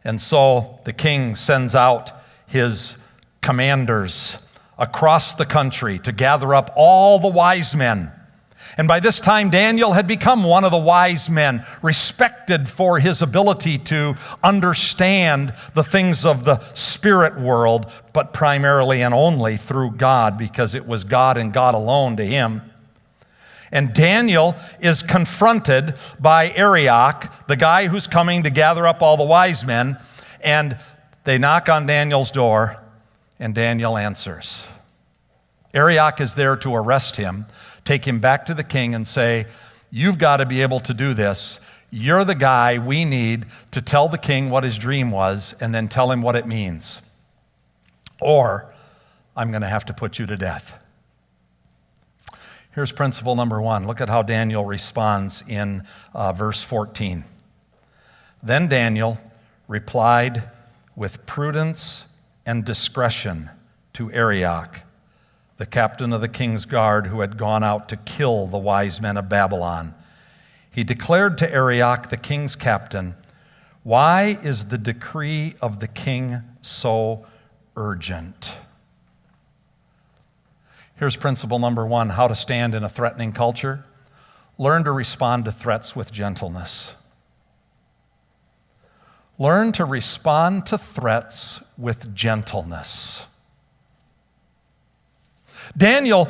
And so the king sends out his commanders across the country to gather up all the wise men. And by this time, Daniel had become one of the wise men, respected for his ability to understand the things of the spirit world, but primarily and only through God, because it was God and God alone to him. And Daniel is confronted by Arioch, the guy who's coming to gather up all the wise men, and they knock on Daniel's door, and Daniel answers. Arioch is there to arrest him, take him back to the king and say, you've got to be able to do this. You're the guy we need to tell the king what his dream was and then tell him what it means. Or I'm going to have to put you to death. Here's principle number 1. Look at how Daniel responds in verse 14. Then Daniel replied with prudence and discretion to Arioch, the captain of the king's guard who had gone out to kill the wise men of Babylon. He declared to Arioch, the king's captain, why is the decree of the king so urgent? Here's principle number 1, how to stand in a threatening culture. Learn to respond to threats with gentleness. Learn to respond to threats with gentleness. Daniel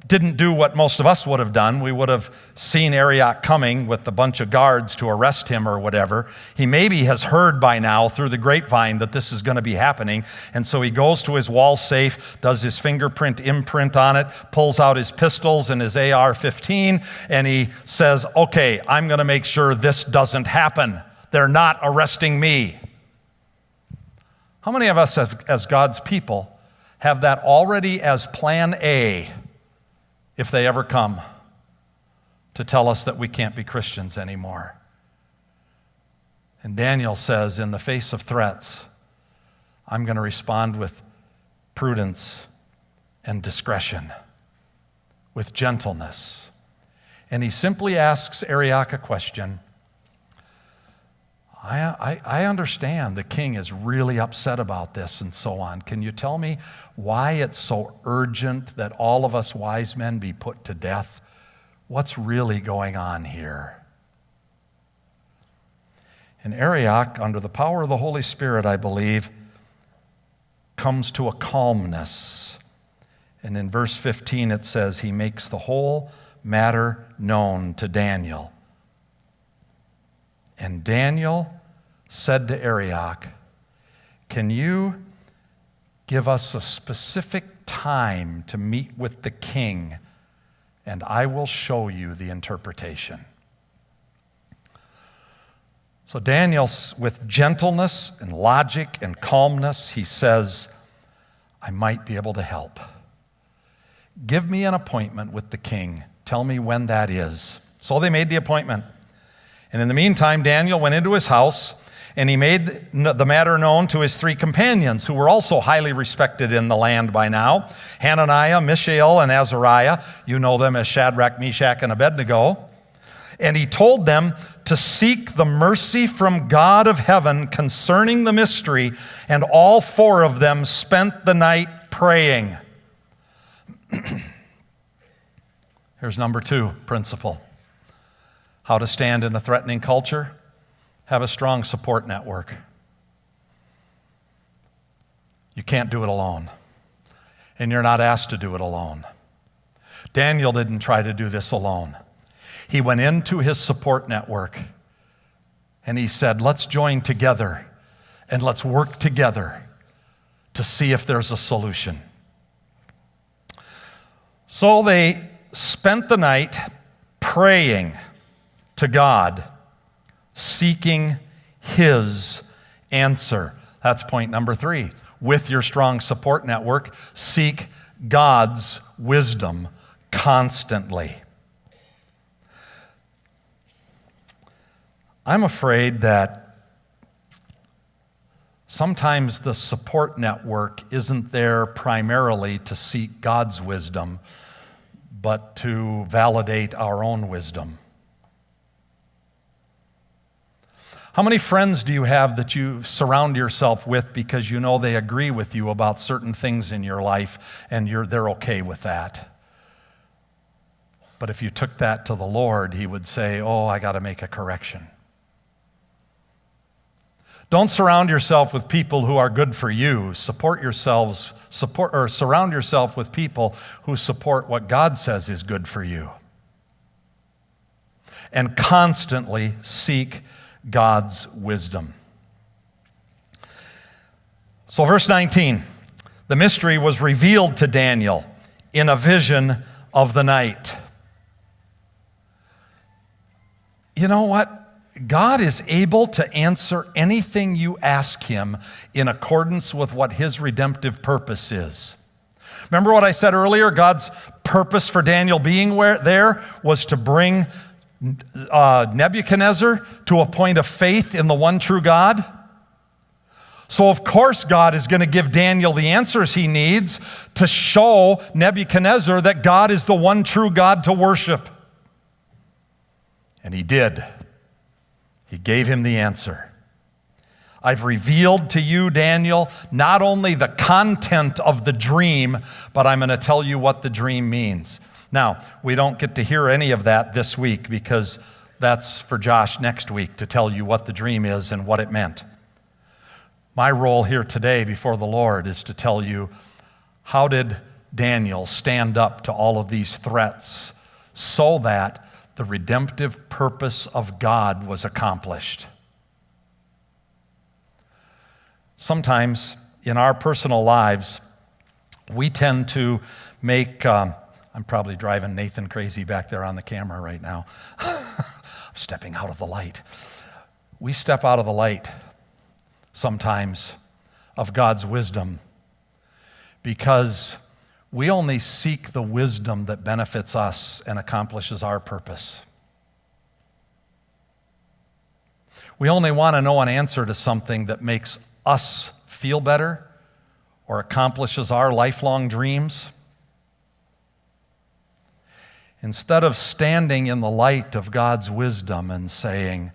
didn't do what most of us would have done. We would have seen Arioch coming with a bunch of guards to arrest him or whatever. He maybe has heard by now through the grapevine that this is going to be happening, and so he goes to his wall safe, does his fingerprint imprint on it, pulls out his pistols and his AR-15, and he says, okay, I'm going to make sure this doesn't happen. They're not arresting me. How many of us as God's people have that already as plan A if they ever come to tell us that we can't be Christians anymore? And Daniel says, in the face of threats, I'm going to respond with prudence and discretion, with gentleness. And he simply asks Arioch a question. I understand the king is really upset about this and so on. Can you tell me why it's so urgent that all of us wise men be put to death? What's really going on here? And Arioch, under the power of the Holy Spirit, I believe, comes to a calmness. And in verse 15 it says, he makes the whole matter known to Daniel. And Daniel said to Arioch, can you give us a specific time to meet with the king, and I will show you the interpretation. So Daniel, with gentleness and logic and calmness, he says, I might be able to help. Give me an appointment with the king. Tell me when that is. So they made the appointment. And in the meantime, Daniel went into his house, and he made the matter known to his 3 companions, who were also highly respected in the land by now, Hananiah, Mishael, and Azariah. You know them as Shadrach, Meshach, and Abednego. And he told them to seek the mercy from God of heaven concerning the mystery, and all 4 of them spent the night praying. Here's number 2 principle. How to stand in a threatening culture? Have a strong support network. You can't do it alone, and you're not asked to do it alone. Daniel didn't try to do this alone. He went into his support network, and he said, let's join together, and let's work together to see if there's a solution. So they spent the night praying to God, seeking his answer. That's point number 3. With your strong support network, seek God's wisdom constantly. I'm afraid that sometimes the support network isn't there primarily to seek God's wisdom, but to validate our own wisdom. How many friends do you have that you surround yourself with because you know they agree with you about certain things in your life and they're okay with that? But if you took that to the Lord, he would say, oh, I got to make a correction. Don't surround yourself with people who are good for you. Surround yourself with people who support what God says is good for you. And constantly seek God's wisdom. So verse 19, the mystery was revealed to Daniel in a vision of the night. You know what? God is able to answer anything you ask him in accordance with what his redemptive purpose is. Remember what I said earlier? God's purpose for Daniel being there was to bring Nebuchadnezzar to a point of faith in the one true God. So of course God is going to give Daniel the answers he needs to show Nebuchadnezzar that God is the one true God to worship. And he did. He gave him the answer. I've revealed to you, Daniel, not only the content of the dream, but I'm going to tell you what the dream means. Now, we don't get to hear any of that this week because that's for Josh next week to tell you what the dream is and what it meant. My role here today before the Lord is to tell you, how did Daniel stand up to all of these threats so that the redemptive purpose of God was accomplished? Sometimes in our personal lives, we tend to make, I'm probably driving Nathan crazy back there on the camera right now. I'm stepping out of the light. We step out of the light sometimes of God's wisdom because we only seek the wisdom that benefits us and accomplishes our purpose. We only want to know an answer to something that makes us feel better or accomplishes our lifelong dreams. Instead of standing in the light of God's wisdom and saying,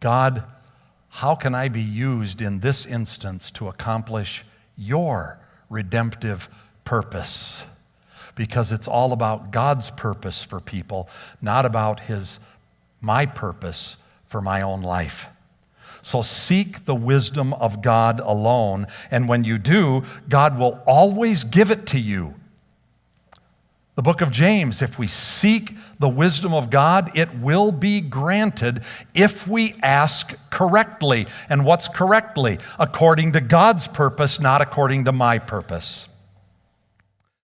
God, how can I be used in this instance to accomplish your redemptive purpose? Because it's all about God's purpose for people, not about my purpose for my own life. So seek the wisdom of God alone, and when you do, God will always give it to you. The book of James, if we seek the wisdom of God, it will be granted if we ask correctly. And what's correctly? According to God's purpose, not according to my purpose.